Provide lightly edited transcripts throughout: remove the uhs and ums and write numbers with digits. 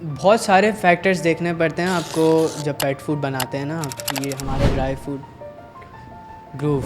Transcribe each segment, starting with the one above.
بہت سارے فیکٹرز دیکھنے پڑتے ہیں آپ کو جب پیٹ فوڈ بناتے ہیں نا. یہ ہمارا ڈرائی فوڈ گروو.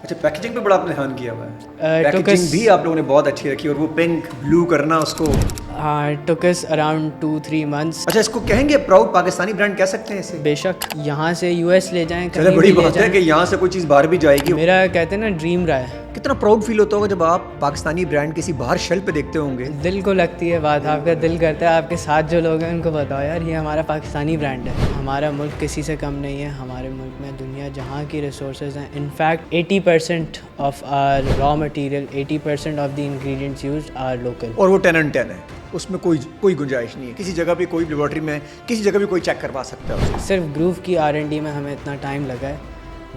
اچھا پیکیجنگ پہ بڑا آپ نے دھیان کیا ہوا ہے. پیکیجنگ بھی آپ لوگوں نے بہت اچھی رکھی اور وہ پنک بلو کرنا اس کو. ہاں ٹوکس اراؤنڈ 2-3 months. اچھا اس کو کہیں گے پراؤڈ پاکستانی برانڈ کہہ سکتے ہیں اسے؟ بے شک یہاں سے US لے جائیں چلے بڑی بات ہے کہ یہاں سے کوئی چیز باہر بھی جائے گی. میرا کہتے ہیں نا ڈریم رہا ہے. کتنا پراؤڈ فیل ہوتا ہوگا جب آپ پاکستانی برانڈ کسی باہر شیلف پہ دیکھتے ہوں گے. دل کو لگتی ہے بات, آپ کا دل کرتا ہے آپ کے ساتھ جو لوگ ہیں ان کو بتاؤ یار یہ ہمارا پاکستانی برانڈ ہے. ہمارا ملک کسی سے کم نہیں ہے. ہمارے ملک میں دنیا جہاں کی ریسورسز ہیں, in fact 80% of our raw material, 80% of the ingredients used are local. اور وہ 10 and 10 ہے, اس میں کوئی گنجائش نہیں ہے. کسی جگہ بھی کوئی لیبارٹری میں کسی جگہ بھی کوئی چیک کروا سکتا ہے. صرف گروو کی R&D میں ہمیں اتنا ٹائم لگا ہے.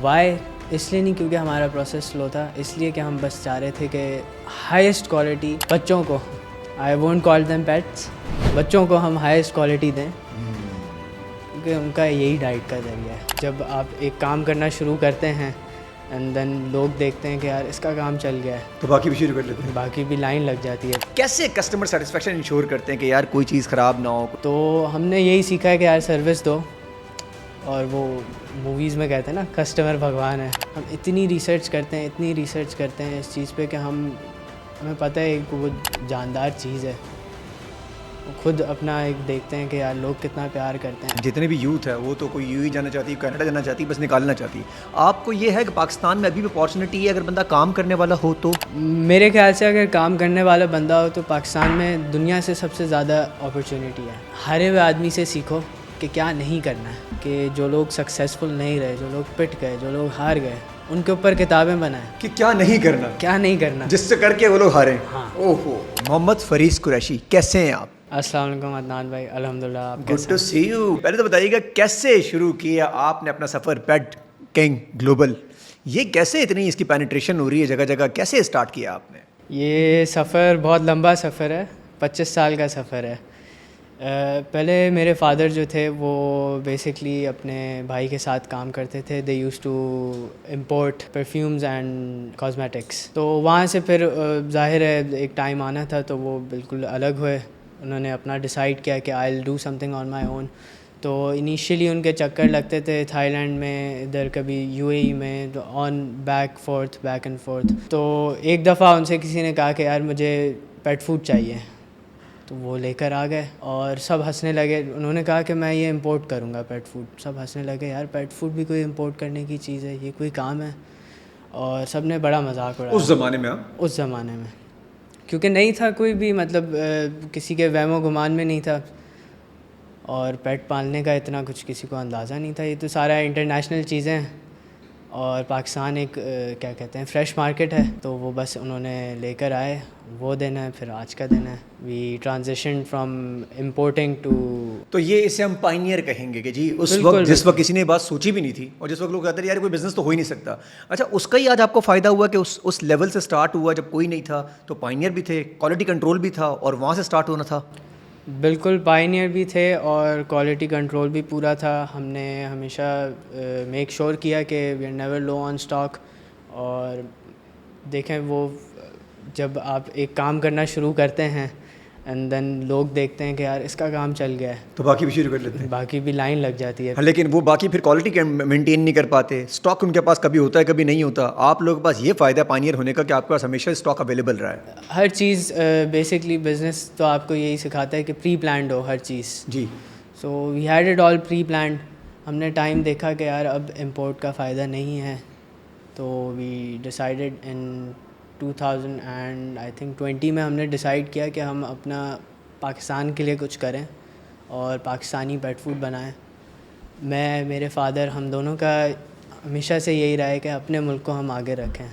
وائی؟ اس لیے نہیں کیونکہ ہمارا پروسیس سلو تھا, اس لیے کہ ہم بس چاہ رہے تھے کہ ہائیسٹ کوالٹی بچوں کو, I won't call them pets, بچوں کو ہم ہائیسٹ کوالٹی دیں کیونکہ ان کا یہی ڈائٹ کا ذریعہ ہے. جب آپ ایک کام کرنا شروع کرتے ہیں اینڈ دین لوگ دیکھتے ہیں کہ یار اس کا کام چل گیا ہے تو باقی بھی شروع کر لیتے ہیں, باقی بھی لائن لگ جاتی ہے. کیسے کسٹمر سیٹسفیکشن انشور کرتے ہیں کہ یار کوئی چیز خراب نہ ہو؟ تو ہم نے یہی سیکھا ہے کہ یار سروس دو, اور وہ موویز میں کہتے ہیں نا کسٹمر بھگوان ہے. ہم اتنی ریسرچ کرتے ہیں اس چیز پہ کہ ہمیں پتہ ہے کہ وہ جاندار چیز ہے. خود اپنا ایک دیکھتے ہیں کہ یار لوگ کتنا پیار کرتے ہیں. جتنے بھی یوتھ ہے وہ تو کوئی یو ہی جانا چاہتی ہے, کینیڈا جانا چاہتی ہے, بس نکالنا چاہتی ہے. آپ کو یہ ہے کہ پاکستان میں ابھی بھی اپارچونیٹی ہے اگر بندہ کام کرنے والا ہو تو؟ میرے خیال سے اگر کام کرنے والا بندہ ہو تو پاکستان میں دنیا سے سب سے زیادہ اپرچونیٹی ہے. ہارے ہوئے آدمی سے سیکھو کہ کیا نہیں کرنا ہے, کہ جو لوگ سکسیزفل نہیں رہے, جو لوگ پٹ گئے, جو لوگ ہار گئے, ان کے اوپر کتابیں بنائیں کہ کیا نہیں کرنا جس سے کر کے وہ لوگ ہارے. ہاں. اوہو. محمد فریض قریشی, کیسے ہیں آپ؟ السلام علیکم عدنان بھائی, الحمدللہ. آپ گڈ ٹو سی یو. پہلے تو بتائیے گا کیسے شروع کیا آپ نے اپنا سفر پیٹ کنگ گلوبل؟ یہ کیسے اتنی اس کی پینیٹریشن ہو رہی ہے جگہ جگہ, کیسے اسٹارٹ کیا آپ نے؟ یہ سفر بہت لمبا سفر ہے, 25 سال کا سفر ہے. پہلے میرے فادر جو تھے وہ بیسکلی اپنے بھائی کے ساتھ کام کرتے تھے. They used to import perfumes and cosmetics. تو وہاں سے پھر ظاہر ہے ایک ٹائم آنا تھا تو وہ بالکل الگ ہوئے. انہوں نے اپنا ڈیسائیڈ کیا کہ آئی will do some thing on مائی اون. تو انیشیلی ان کے چکر لگتے تھے تھائی لینڈ میں, ادھر کبھی UAE میں, آن بیک اینڈ فورتھ. تو ایک دفعہ ان سے کسی نے کہا کہ یار مجھے پیٹ فوڈ چاہیے, تو وہ لے کر آ گئے اور سب ہنسنے لگے. انہوں نے کہا کہ میں یہ امپورٹ کروں گا پیٹ فوڈ. سب ہنسنے لگے, یار پیٹ فوڈ بھی کوئی امپورٹ کرنے کی چیز ہے, یہ کوئی کام ہے؟ اور سب نے بڑا مذاق اڑایا اس زمانے میں. اس زمانے میں کیونکہ نہیں تھا کوئی بھی, مطلب کسی کے وہم و گمان میں نہیں تھا, اور پیٹ پالنے کا اتنا کچھ کسی کو اندازہ نہیں تھا. یہ تو سارا انٹرنیشنل چیزیں ہیں, اور پاکستان ایک کیا کہتے ہیں فریش مارکیٹ ہے. تو وہ بس انہوں نے لے کر آئے, وہ دن ہے پھر آج کا دن ہے. وی ٹرانزیشن فرام امپورٹنگ ٹو. تو یہ اسے ہم پائنیئر کہیں گے کہ جی اس وقت جس وقت کسی نے بات سوچی بھی نہیں تھی, اور جس وقت لوگ کہتے ہیں یار کوئی بزنس تو ہو ہی نہیں سکتا. اچھا اس کا ہی آج آپ کو فائدہ ہوا کہ اس لیول سے سٹارٹ ہوا جب کوئی نہیں تھا, تو پائنیئر بھی تھے, کوالٹی کنٹرول بھی تھا, اور وہاں سے سٹارٹ ہونا تھا. بالکل پائنیئر بھی تھے اور کوالٹی کنٹرول بھی پورا تھا. ہم نے ہمیشہ میک شور کیا کہ we are never low on stock. اور دیکھیں وہ جب آپ ایک کام کرنا شروع کرتے ہیں اینڈ دین لوگ دیکھتے ہیں کہ یار اس کا کام چل گیا ہے, تو باقی بھی شروع کر لیتے ہیں, باقی بھی لائن لگ جاتی ہے. لیکن وہ باقی پھر کوالٹی مینٹین نہیں کر پاتے. اسٹاک ان کے پاس کبھی ہوتا ہے کبھی نہیں ہوتا. آپ لوگوں کے پاس یہ فائدہ ہے پائنیئر ہونے کا کہ آپ کے پاس ہمیشہ اسٹاک اویلیبل رہا ہے. ہر چیز بیسکلی بزنس تو آپ کو یہی سکھاتا ہے کہ پری پلانڈ ہو ہر چیز. جی. So we had it all pre planned. ہم نے ٹائم دیکھا کہ یار اب امپورٹ کا فائدہ نہیں ہے, تو وی ڈیسائیڈیڈ ان 2020 میں ہم نے ڈیسائیڈ کیا کہ ہم اپنا پاکستان کے لیے کچھ کریں اور پاکستانی پیٹ فوڈ بنائیں. میں میرے فادر ہم دونوں کا ہمیشہ سے یہی رہا ہے کہ اپنے ملک کو ہم آگے رکھیں.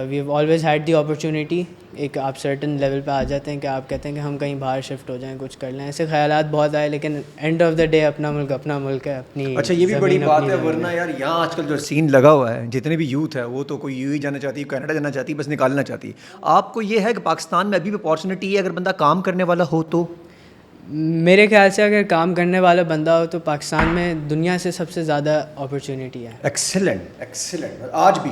We have always had the opportunity. ایک آپ سرٹن لیول پہ آ جاتے ہیں کہ آپ کہتے ہیں کہ ہم کہیں باہر شفٹ ہو جائیں, کچھ کر لیں. ایسے خیالات بہت آئے, لیکن اینڈ آف دا ڈے اپنا ملک ہے, اپنی. اچھا یہ بھی بڑی بات ہے, ورنہ یار یہاں آج کل جو سین لگا ہوا ہے, جتنے بھی یوتھ ہے وہ تو کوئی یو ہی جانا چاہتی ہے, کینیڈا جانا چاہتی ہے, بس نکالنا چاہتی ہے. آپ کو یہ ہے کہ پاکستان میں ابھی بھی اپارچونیٹی ہے اگر بندہ کام کرنے والا ہو تو؟ میرے خیال سے اگر کام کرنے والا بندہ ہو تو پاکستان میں دنیا سے سب سے زیادہ اپرچونیٹی ہے. ایکسیلنٹ. آج بھی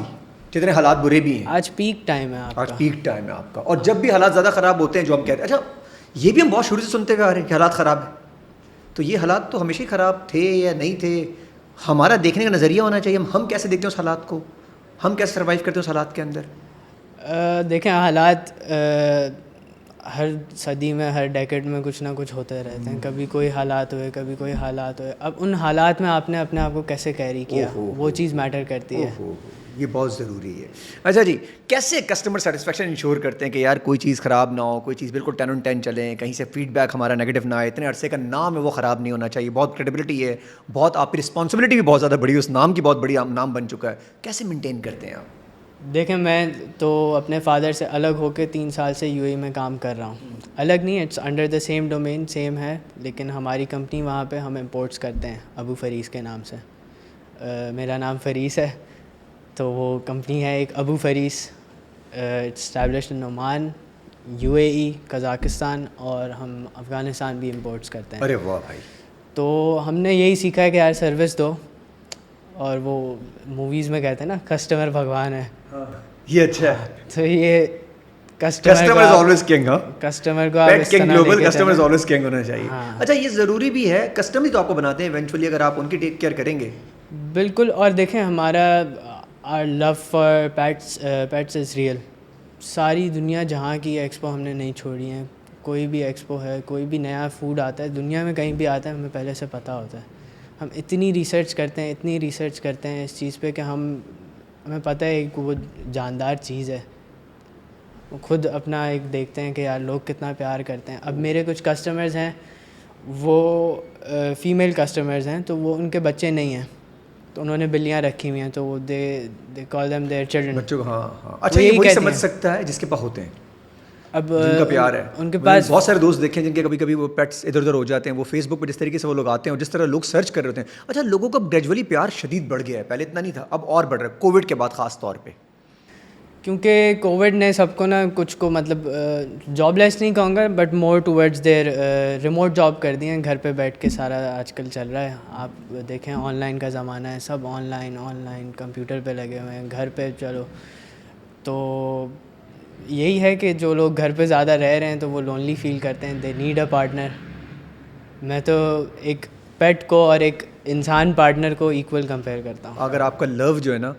جتنے حالات برے بھی ہیں, آج پیک ٹائم ہے آپ کا. آج پیک ٹائم ہے آپ کا. اور جب بھی حالات زیادہ خراب ہوتے ہیں جو ہم کہتے ہیں, اچھا یہ بھی ہم بہت شروع سے سنتے ہوئے آ رہے ہیں کہ حالات خراب ہیں. تو یہ حالات تو ہمیشہ ہی خراب تھے یا نہیں تھے؟ ہمارا دیکھنے کا نظریہ ہونا چاہیے. ہم کیسے دیکھتے ہیں اس حالات کو, ہم کیسے سروائیو کرتے ہیں اس حالات کے اندر؟ دیکھیں حالات ہر صدی میں ہر ڈیکیڈ میں کچھ نہ کچھ ہوتے رہتے ہیں. کبھی کوئی حالات ہوئے, کبھی کوئی حالات ہوئے. اب ان حالات میں آپ نے اپنے آپ کو کیسے کیری کیا, وہ چیز میٹر کرتی ہے. یہ بہت ضروری ہے. اچھا جی, کیسے کسٹمر سیٹسفیکشن انشور کرتے ہیں کہ یار کوئی چیز خراب نہ ہو, کوئی چیز بالکل 10/10 چلیں, کہیں سے فیڈ بیک ہمارا نیگیٹو نہ آئے, اتنے عرصے کا نام ہے وہ خراب نہیں ہونا چاہیے, بہت کریڈیبلٹی ہے, بہت آپ کی رسپانسبلٹی بھی بہت زیادہ بڑی ہے, اس نام کی بہت بڑی نام بن چکا ہے, کیسے مینٹین کرتے ہیں آپ؟ دیکھیں میں تو اپنے فادر سے الگ ہو کے 3 سال سے یو اے میں کام کر رہا ہوں. الگ نہیں, it's under the same domain, same ہے, لیکن ہماری کمپنی وہاں پہ ہم امپورٹس کرتے ہیں ابو فریس کے نام سے. میرا نام فریس ہے, تو وہ کمپنی ہے ایک Abu Fares, established in Oman, U A E, Kazakhstan, اور ہم افغانستان بھی امپورٹس کرتے ہیں. ارے واہ بھائی. تو ہم نے یہی سیکھا ہے کہ یار سروس دو, اور وہ موویز میں کہتے ہیں نا کسٹمر بھگوان ہے. یہ اچھا ہے. تو یہ کسٹمر از آلویز کنگ. ہاں, کسٹمر کو آپ پیٹ اس کنگ طرح گلوبل, لے کے کسٹمر از چلیں. آلویز کنگ ہونا چاہیے. ہاں. اچھا, یہ ضروری بھی ہے, کسٹمر ہی تو آپ کو بناتے ہیں ایونچولی, اگر آپ ان کی ٹیک کیئر کریں گے. بالکل. اور دیکھیں ہمارا love for pets is real. ساری دنیا جہاں کی ایکسپو ہم نے نہیں چھوڑی ہیں. کوئی بھی ایکسپو ہے, کوئی بھی نیا فوڈ آتا ہے دنیا میں کہیں بھی آتا ہے, ہمیں پہلے سے پتہ ہوتا ہے. ہم اتنی ریسرچ کرتے ہیں اس چیز پہ کہ ہمیں پتہ ہے کہ وہ جاندار چیز ہے. وہ خود اپنا ایک دیکھتے ہیں کہ یار لوگ کتنا پیار کرتے ہیں. اب میرے کچھ کسٹمرز ہیں, وہ فیمیل کسٹمرز ہیں, تو وہ ان کے بچے نہیں ہیں, تو انہوں نے بلیاں رکھی ہوئی ہیں, تو وہ دے کال دیم دیئر چلڈرن. بچوں کو, ہاں ہاں. اچھا, یہ وہی سمجھ سکتا ہے جس کے پاس ہوتے ہیں, اب جن کا پیار ہے. ان کے پاس بہت سارے دوست دیکھیں جن کے کبھی کبھی وہ پیٹس ادھر ادھر ہو جاتے ہیں, وہ فیس بک پہ جس طریقے سے وہ لوگ آتے ہیں اور جس طرح لوگ سرچ کر رہے ہوتے ہیں. اچھا, لوگوں کا گریجولی پیار شدید بڑھ گیا ہے, پہلے اتنا نہیں تھا, اب اور بڑھ رہا ہے کووڈ کے بعد خاص طور پہ. کیونکہ کووڈ نے سب کو نا کچھ کو مطلب جاب لیس نہیں کہوں گا, but more towards their remote job کر دی ہیں. گھر پہ بیٹھ کے سارا آج کل چل رہا ہے. آپ دیکھیں آن لائن کا زمانہ ہے, سب آن لائن کمپیوٹر پہ لگے ہوئے ہیں, گھر پہ. چلو, تو یہی ہے کہ جو لوگ گھر پہ زیادہ رہ رہے ہیں تو وہ لونلی فیل کرتے ہیں, دے نیڈ اے پارٹنر. میں تو ایک پیٹ کو اور ایک انسان پارٹنر کو ایکول کمپیئر کرتا ہوں. اگر آپ کا لو جو ہے نا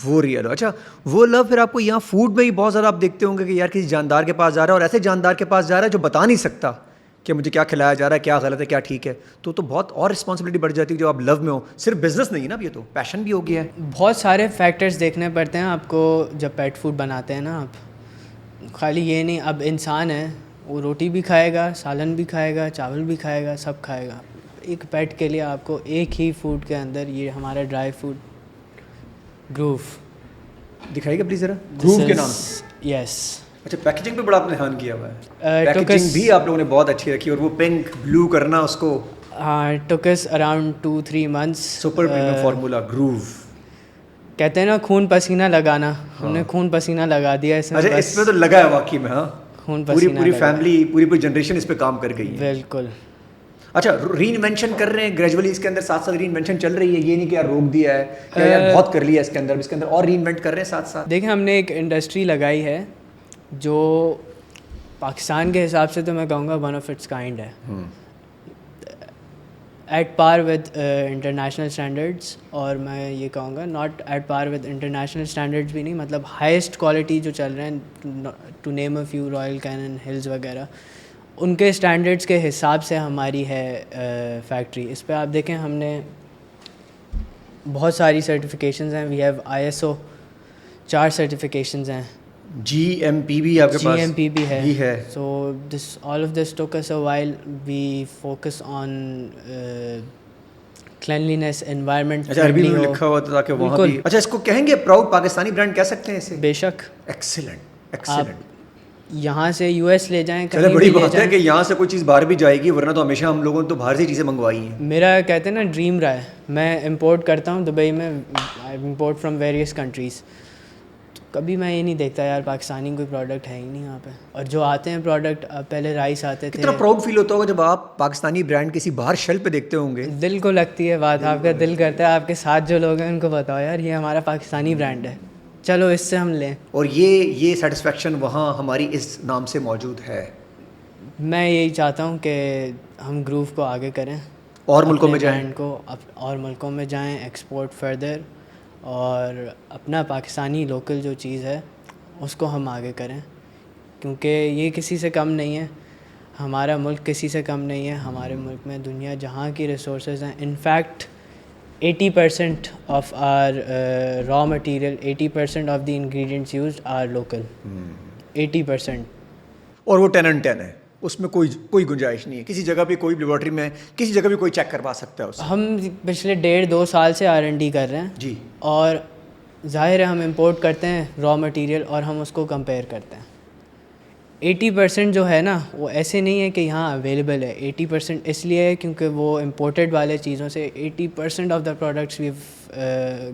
وہ ریئل ہو. اچھا, وہ لو پھر آپ کو یہاں فوڈ میں ہی بہت زیادہ آپ دیکھتے ہوں گے کہ یار کسی جاندار کے پاس جا رہا ہے, اور ایسے جاندار کے پاس جا رہا ہے جو بتا نہیں سکتا کہ مجھے کیا کھلایا جا رہا ہے, کیا غلط ہے, کیا ٹھیک ہے. تو بہت اور رسپانسبلٹی بڑھ جاتی ہے جو آپ لو میں ہو. صرف بزنس نہیں نا, اب یہ تو پیشن بھی ہو گیا ہے. بہت سارے فیکٹرز دیکھنے پڑتے ہیں آپ کو جب پیٹ فوڈ بناتے ہیں نا. آپ خالی یہ نہیں, اب انسان ہے, وہ روٹی بھی کھائے گا, سالن بھی کھائے گا, چاول بھی کھائے گا, سب کھائے گا. ایک پیٹ کے لیے آپ کو ایک ہی فوڈ کے اندر, یہ ہمارا ڈرائی فوڈ گروف دکھائیے گا پلیز ذرا, گروف کے نام. یس. اچھا, پیکیجنگ پہ بڑا آپ نے دھیان کیا ہوا ہے. پیکیجنگ بھی آپ لوگوں نے بہت اچھی رکھی, اور وہ پنک بلو کرنا اس کو. ہاں, took us around 2-3 months. Super premium formula گروو. کہتے ہیں نا خون پسینہ لگانا, ہم نے خون پسینہ لگا دیا اس میں. اچھا, اس میں تو لگا ہے واقعی میں. ہاں, خون پسینہ, پوری فیملی, پوری جنریشن اس پہ کام کر گئی ہے. بالکل. اچھا, ری انوینشن کر رہے ہیں گریجولی اس کے اندر, ساتھ ساتھ ری انوینشن چل رہی ہے, یہ نہیں کہ یار روک دیا ہے, کہ یار بہت کر لیا اس کے اندر اور ری انوینٹ کر رہے ہیں ساتھ ساتھ. دیکھیں, ہم نے ایک انڈسٹری لگائی ہے جو پاکستان کے حساب سے تو میں کہوں گا ون آف اٹس کائنڈ ہے, at par with international standards. اور میں یہ کہوں گا not at par with international standards بھی نہیں, مطلب ہائیسٹ کوالٹی جو چل رہے ہیں, to name a few, Royal Canin, Hills وغیرہ, ان کے اسٹینڈرڈس کے حساب سے ہماری ہے فیکٹری. اس پہ آپ دیکھیں ہم نے بہت ساری سرٹیفکیشنز ہیں. وی ہیو ISO 4 سرٹیفکیشنز ہیں. GMP بھی آپ کے پاس, GMP بھی بھی ہے. سو دس آل of this took us a while. We focus on cleanliness, environment. اچھا, عربی میں لکھا ہوا تھا تاکہ وہاں بھی. اچھا, اس کو کہیں گے پراؤڈ پاکستانی برانڈ کہہ سکتے ہیں اسے؟ بے شک. Excellent, excellent. یہاں سے US لے جائیں, چلے بڑی بات ہے کہ یہاں سے کوئی چیز باہر بھی جائے گی, ورنہ تو ہمیشہ ہم لوگوں نے تو باہر سے چیزیں منگوائی ہیں. میرا کہتے ہیں نا ڈریم رہا ہے, میں امپورٹ کرتا ہوں دبئی میں, امپورٹ فرام ویریس کنٹریز. کبھی میں یہ نہیں دیکھتا یار پاکستانی کوئی پروڈکٹ ہے ہی نہیں یہاں پہ. اور جو آتے ہیں پروڈکٹ, پہلے رائس آتے تھے. کتنا پراؤڈ فیل ہوتا ہوگا جب آپ پاکستانی برانڈ کسی باہر شیلف پہ دیکھتے ہوں گے. دل کو لگتی ہے بات, آپ کا دل کرتا ہے آپ کے ساتھ جو لوگ ہیں ان کو بتاؤ یار یہ ہمارا پاکستانی برانڈ ہے, چلو اس سے ہم لیں. اور یہ سیٹسفیکشن وہاں ہماری اس نام سے موجود ہے. میں یہی چاہتا ہوں کہ ہم گروو کو آگے کریں, اور ملکوں میں جائیں, برانڈ کو اور ملکوں میں جائیں, ایکسپورٹ فردر, اور اپنا پاکستانی لوکل جو چیز ہے اس کو ہم آگے کریں, کیونکہ یہ کسی سے کم نہیں ہے, ہمارا ملک کسی سے کم نہیں ہے. ہمارے ملک میں دنیا جہاں کی ریسورسز ہیں, in fact 80% of our raw material, 80% of the ingredients used are local, 80%. اور وہ 10 and 10 ہے, اس میں کوئی گنجائش نہیں ہے. کسی جگہ پہ کوئی لیبارٹری میں کسی جگہ پہ کوئی چیک کروا سکتا ہے اس سے. ہم پچھلے 1.5-2 سال سے R&D کر رہے ہیں جی, اور ظاہر ہے ہم امپورٹ کرتے ہیں را مٹیریل اور ہم اس کو کمپیئر کرتے ہیں. 80% جو ہے نا وہ ایسے نہیں ہے کہ یہاں اویلیبل ہے, 80% اس لیے ہے کیونکہ وہ امپورٹڈ والے چیزوں سے 80% of the products we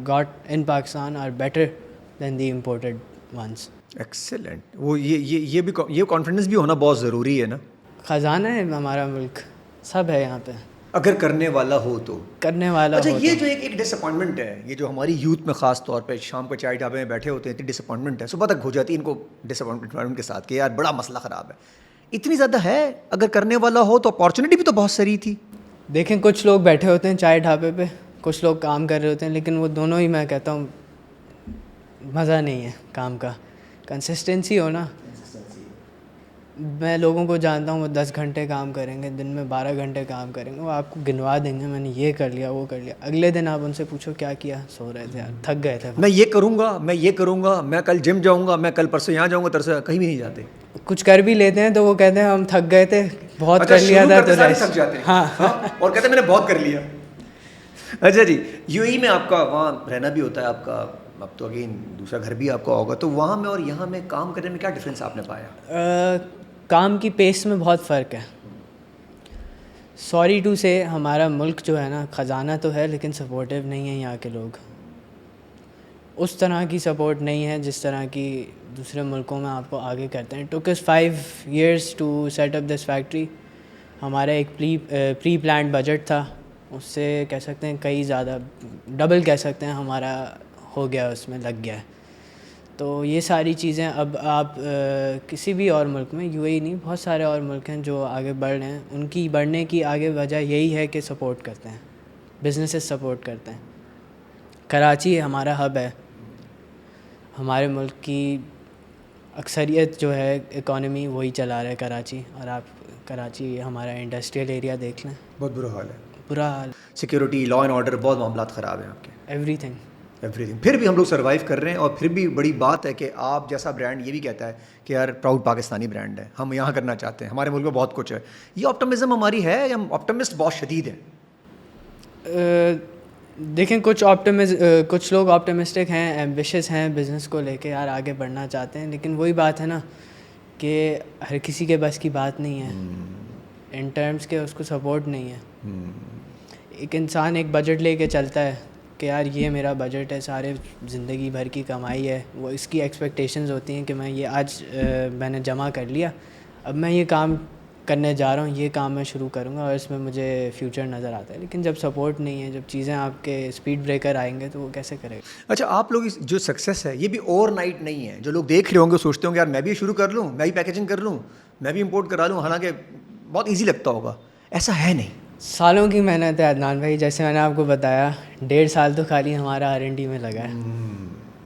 got in Pakistan are better than the imported ones. Excellent. وہ یہ کانفیڈنس بھی ہونا بہت ضروری ہے نا. خزانہ ہے ہمارا ملک, سب ہے یہاں پہ, اگر کرنے والا ہو تو. کرنے والا اچھا, ہو یہ تو. جو ایک ڈس اپوائنٹمنٹ ہے, یہ جو ہماری یوتھ میں خاص طور پہ شام کو چائے ڈھابے میں بیٹھے ہوتے ہیں, اتنی ڈس اپوائنٹمنٹ ہے, صبح تک ہو جاتی ہے ان کو ڈس اپوائنٹمنٹ کے ساتھ کہ یار بڑا مسئلہ خراب ہے. اتنی زیادہ ہے, اگر کرنے والا ہو تو اپارچونیٹی بھی تو بہت ساری تھی. دیکھیں کچھ لوگ بیٹھے ہوتے ہیں چائے ڈھابے پہ, کچھ لوگ کام کر رہے ہوتے ہیں, لیکن وہ دونوں ہی میں کہتا ہوں مزہ نہیں ہے کام کا. کنسسٹنسی ہو نا. میں لوگوں کو جانتا ہوں وہ 10 گھنٹے کام کریں گے, دن میں 12 گھنٹے کام کریں گے, وہ آپ کو گنوا دیں گے میں نے یہ کر لیا وہ کر لیا. اگلے دن آپ ان سے پوچھو کیا کیا, سو رہے تھے یار, تھک گئے تھے. میں یہ کروں گا, میں یہ کروں گا, میں کل جم جاؤں گا, میں کل پرسوں یہاں جاؤں گا, ترسوں کہیں بھی نہیں جاتے. کچھ کر بھی لیتے ہیں تو وہ کہتے ہیں ہم تھک گئے تھے, بہت کر لیا تھا تو تھک جاتے ہیں. ہاں, اور کہتے ہیں میں نے بہت کر لیا. اچھا جی, یو اے میں آپ کا وہاں رہنا بھی ہوتا ہے آپ کا, اب تو اگین دوسرا گھر بھی آپ کا ہوگا, تو وہاں میں اور یہاں میں کام کرنے میں کیا ڈفرینس آپ نے پایا؟ کام کی پیس میں بہت فرق ہے. سوری ٹو سے ہمارا ملک جو ہے نا خزانہ تو ہے لیکن سپورٹیو نہیں ہے. یہاں کے لوگ اس طرح کی سپورٹ نہیں ہے جس طرح کی دوسرے ملکوں میں آپ کو آگے کرتے ہیں. Took us 5 years to set up this factory. ہمارا ایک پری پلانڈ بجٹ تھا, اس سے کہہ سکتے ہیں کئی زیادہ ڈبل کہہ سکتے ہیں ہمارا ہو گیا, اس میں لگ گیا ہے. تو یہ ساری چیزیں اب آپ کسی بھی اور ملک میں, یو اے نہیں بہت سارے اور ملک ہیں جو آگے بڑھ رہے ہیں, ان کی بڑھنے کی آگے وجہ یہی ہے کہ سپورٹ کرتے ہیں, بزنسز سپورٹ کرتے ہیں. کراچی ہمارا ہب ہے, ہمارے ملک کی اکثریت جو ہے اکانومی وہی چلا رہا ہے کراچی. اور آپ کراچی ہمارا انڈسٹریل ایریا دیکھ لیں, بہت برا حال ہے, برا حال. سیکورٹی, لا اینڈ آرڈر, بہت معاملات خراب ہیں آپ کے. Every thing. پھر بھی ہم لوگ سروائیو کر رہے ہیں, اور پھر بھی بڑی بات ہے کہ آپ جیسا برانڈ یہ بھی کہتا ہے کہ یار پراؤڈ پاکستانی برانڈ ہے, ہم یہاں کرنا چاہتے ہیں, ہمارے ملک میں بہت کچھ ہے. یہ آپٹمزم ہماری ہے یا آپٹمسٹ بہت شدید ہے؟ دیکھیں کچھ لوگ آپٹمسٹک ہیں, ایمبیشیس ہیں بزنس کو لے کے, یار آگے بڑھنا چاہتے ہیں, لیکن وہی بات ہے نا کہ ہر کسی کے بس کی بات نہیں ہے ان ٹرمز کے, اس کو سپورٹ نہیں ہے. ایک انسان ایک بجٹ لے کے چلتا ہے کہ یار یہ میرا بجٹ ہے, سارے زندگی بھر کی کمائی ہے, وہ اس کی ایکسپیکٹیشنز ہوتی ہیں کہ میں یہ آج میں نے جمع کر لیا, اب میں یہ کام کرنے جا رہا ہوں, یہ کام میں شروع کروں گا اور اس میں مجھے فیوچر نظر آتا ہے. لیکن جب سپورٹ نہیں ہے, جب چیزیں آپ کے اسپیڈ بریکر آئیں گے تو وہ کیسے کرے گا؟ اچھا, آپ لوگ جو سکسیس ہے یہ بھی اوور نائٹ نہیں ہے. جو لوگ دیکھ رہے ہوں گے سوچتے ہوں گے یار میں بھی شروع کر لوں, میں بھی پیکیجنگ کر لوں, میں بھی امپورٹ کرا لوں, حالانکہ بہت ایزی لگتا ہوگا. ایسا ہے نہیں, سالوں کی محنت ہے عدنان بھائی. جیسے میں نے آپ کو بتایا 1.5 سال تو خالی ہمارا R&D میں لگا ہے.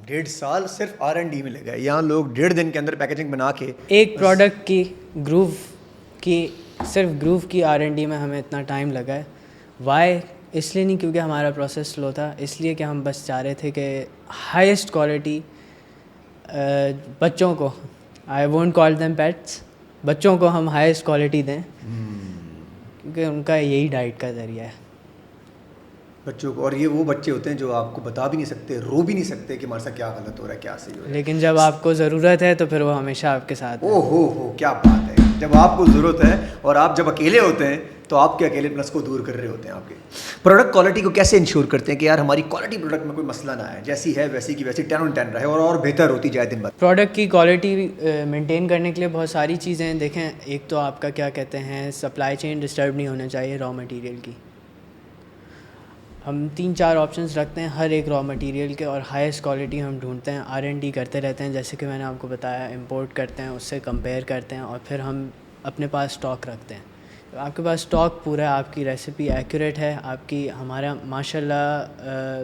1.5 سال صرف R&D میں لگا ہے. یہاں لوگ 1.5 دن کے اندر پیکیجنگ بنا کے ایک پروڈکٹ کی گروو کی, صرف گروو کی R&D میں ہمیں اتنا ٹائم لگا ہے. وائی؟ اس لیے نہیں کیونکہ ہمارا پروسیس سلو تھا, اس لیے کہ ہم بس چاہ رہے تھے کہ ہائیسٹ کوالٹی بچوں کو, I won't call them pets, بچوں کو ہم ہائیسٹ کوالٹی دیں, کیونکہ ان کا یہی ڈائٹ کا ذریعہ ہے بچوں کو. اور یہ وہ بچے ہوتے ہیں جو آپ کو بتا بھی نہیں سکتے, رو بھی نہیں سکتے کہ ہمارے ساتھ کیا غلط ہو رہا ہے, کیا صحیح ہو رہا ہے. لیکن جب آپ کو ضرورت ہے تو پھر وہ ہمیشہ آپ کے ساتھ ہے. او ہو کیا بات ہے. جب آپ کو ضرورت ہے اور آپ جب اکیلے ہوتے ہیں تو آپ کے اکیلے پلس کو دور کر رہے ہوتے ہیں. آپ کے پروڈکٹ کوالٹی کو کیسے انشور کرتے ہیں کہ یار ہماری کوالٹی پروڈکٹ میں کوئی مسئلہ نہ آئے, جیسی ہے ویسی کی ویسی 10 on 10 رہے اور بہتر ہوتی جائے دن بھر؟ پروڈکٹ کی کوالٹی مینٹین کرنے کے لیے بہت ساری چیزیں ہیں. دیکھیں, ایک تو آپ کا کیا کہتے ہیں سپلائی چین ڈسٹرب نہیں ہونا چاہیے را مٹیریل کی. ہم 3-4 آپشنس رکھتے ہیں ہر ایک را مٹیریل کے, اور ہائیسٹ کوالٹی ہم ڈھونڈتے ہیں. R&D کرتے رہتے ہیں, جیسے کہ میں نے آپ کو بتایا, امپورٹ کرتے ہیں, اس سے کمپیئر کرتے ہیں, اور پھر ہم اپنے پاس اسٹاک رکھتے ہیں. تو آپ کے پاس اسٹاک پورا ہے, آپ کی ریسیپی ایکوریٹ ہے, آپ کی ہمارا ماشاء اللہ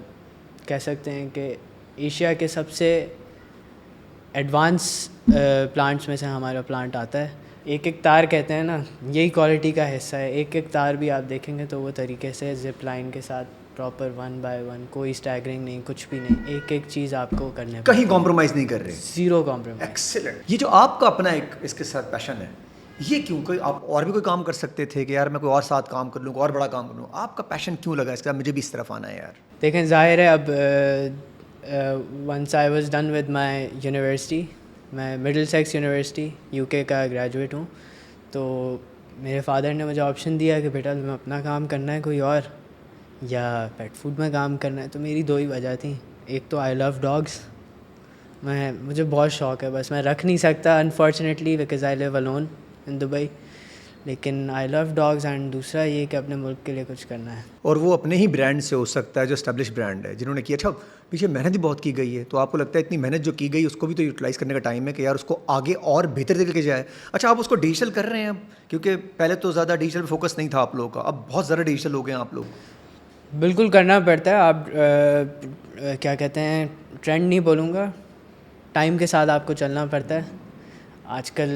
کہہ سکتے ہیں کہ ایشیا کے سب سے ایڈوانس پلانٹس میں سے ہمارا پلانٹ آتا ہے. ایک ایک تار کہتے ہیں نا, یہی کوالٹی کا حصہ ہے. ایک ایک تار بھی آپ دیکھیں گے تو وہ طریقے سے زپ لائن کے ساتھ پراپر 1 by 1, کوئی اسٹیگرنگ نہیں, کچھ بھی نہیں. ایک ایک چیز آپ کو کرنے پڑتی ہے, کہیں کمپرومائز نہیں کر رہے, زیرو کمپرومائز. ایکسلنٹ. یہ جو آپ کا اپنا ایک اس کے ساتھ پیشن ہے, یہ کیوں؟ کوئی آپ اور بھی کوئی کام کر سکتے تھے کہ یار میں کوئی اور ساتھ کام کر لوں, کوئی اور بڑا کام کر لوں, آپ کا پیشن کیوں لگا اس کا مجھے بھی اس طرف آنا ہے یار؟ دیکھیں ظاہر ہے اب once I was done with my university, میں مڈل سیکس یونیورسٹی UK کا گریجویٹ ہوں, تو میرے فادر نے مجھے آپشن دیا کہ بیٹا تمہیں اپنا کام کرنا ہے کوئی اور, یا پیٹ فوڈ میں کام کرنا ہے. تو میری 2 ہی وجہ تھیں. ایک تو آئی لو ڈاگس, مجھے بہت شوق ہے, بس میں رکھ نہیں سکتا unfortunately because I live alone in Dubai, لیکن آئی لو ڈاگس. اینڈ دوسرا یہ کہ اپنے ملک کے لیے کچھ کرنا ہے. اور وہ اپنے ہی برانڈ سے ہو سکتا ہے جو اسٹیبلش برانڈ ہے, جنہوں نے کیا. اچھا پیچھے محنت بھی بہت کی گئی ہے, تو آپ کو لگتا ہے اتنی محنت جو کی گئی اس کو بھی تو یوٹیلائز کرنے کا ٹائم ہے کہ یار اس کو آگے اور بہتر طریقے کے جائے. اچھا آپ اس کو ڈیجیٹل کر رہے ہیں اب, کیونکہ پہلے تو زیادہ ڈیجیٹل پہ فوکس نہیں تھا آپ لوگوں کا, اب بہت زیادہ ڈیجیٹل ہو گئے ہیں آپ لوگ. بالکل کرنا پڑتا ہے. آپ کیا کہتے ہیں, ٹرینڈ نہیں بولوں گا, ٹائم کے ساتھ آپ کو چلنا پڑتا ہے. آج کل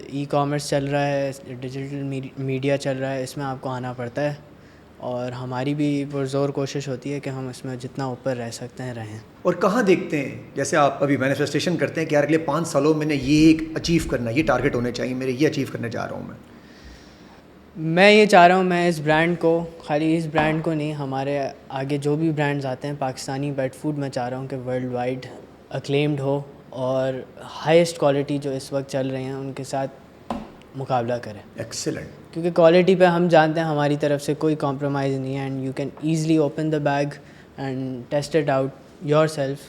ای کامرس چل رہا ہے, ڈیجیٹل میڈیا چل رہا ہے, اس میں آپ کو آنا پڑتا ہے, اور ہماری بھی پرزور کوشش ہوتی ہے کہ ہم اس میں جتنا اوپر رہ سکتے ہیں رہیں. اور کہاں دیکھتے ہیں, جیسے آپ ابھی مینیفیسٹیشن کرتے ہیں کہ یار اگلے 5 سالوں میں نے یہ اچیو کرنا, یہ ٹارگیٹ ہونے چاہیے میرے, یہ اچیو کرنے جا رہا ہوں میں یہ چاہ رہا ہوں میں اس برانڈ کو, خالی اس برانڈ کو نہیں, ہمارے آگے جو بھی برانڈز آتے ہیں پاکستانی پیٹ فوڈ, میں چاہ رہا ہوں کہ ورلڈ وائڈ اکلیمڈ ہو, اور ہائیسٹ کوالٹی جو اس وقت چل رہے ہیں ان کے ساتھ مقابلہ کریں. ایکسلنٹ. کیونکہ کوالٹی پہ ہم جانتے ہیں ہماری طرف سے کوئی کمپرومائز نہیں ہے, and you can easily open the bag and taste it out yourself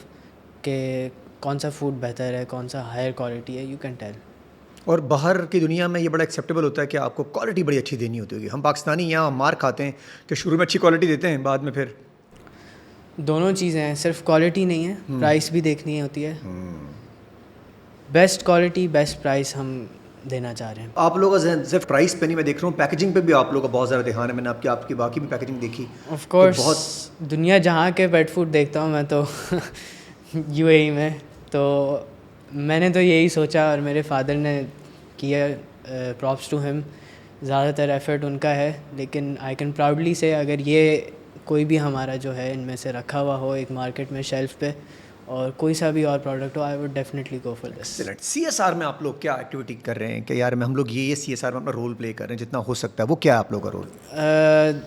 کہ کون سا فوڈ بہتر ہے, کون سا ہائر کوالٹی ہے, یو کین ٹیل. اور باہر کی دنیا میں یہ بڑا ایکسیپٹیبل ہوتا ہے کہ آپ کو کوالٹی بڑی اچھی دینی ہوتی ہوگی. ہم پاکستانی یہاں مار کھاتے ہیں کہ شروع میں اچھی کوالٹی دیتے ہیں, بعد میں پھر دونوں چیزیں ہیں, صرف کوالٹی نہیں ہے, پرائس بھی دیکھنی ہوتی ہے. بیسٹ کوالٹی بیسٹ پرائس ہم دینا چاہ رہے ہیں. آپ لوگوں کا ذہن صرف پرائس پہ نہیں, میں دیکھ رہا ہوں پیکیجنگ پہ بھی آپ لوگوں کا بہت زیادہ دھیان ہے. میں نے آپ کی باقی بھی پیکیجنگ دیکھی. آف کورس دنیا جہاں کے پیٹ فوڈ دیکھتا ہوں میں تو UAE میں, تو میں نے تو یہی سوچا, اور میرے فادر نے کیا, پراپس ٹو ہم, زیادہ تر ایفرٹ ان کا ہے. لیکن آئی کین پراؤڈلی سے اگر یہ کوئی بھی ہمارا جو ہے ان میں سے رکھا ہوا ہو ایک مارکیٹ میں شیلف پہ, اور کوئی سا بھی اور product who, I would definitely go for this. CSR میں آپ لوگ کیا ایکٹیویٹی کر رہے ہیں کہ یار ہم لوگ یہ CSR میں اپنا رول پلے کر رہے ہیں جتنا ہو سکتا ہے, وہ کیا ہے آپ لوگوں کا رول؟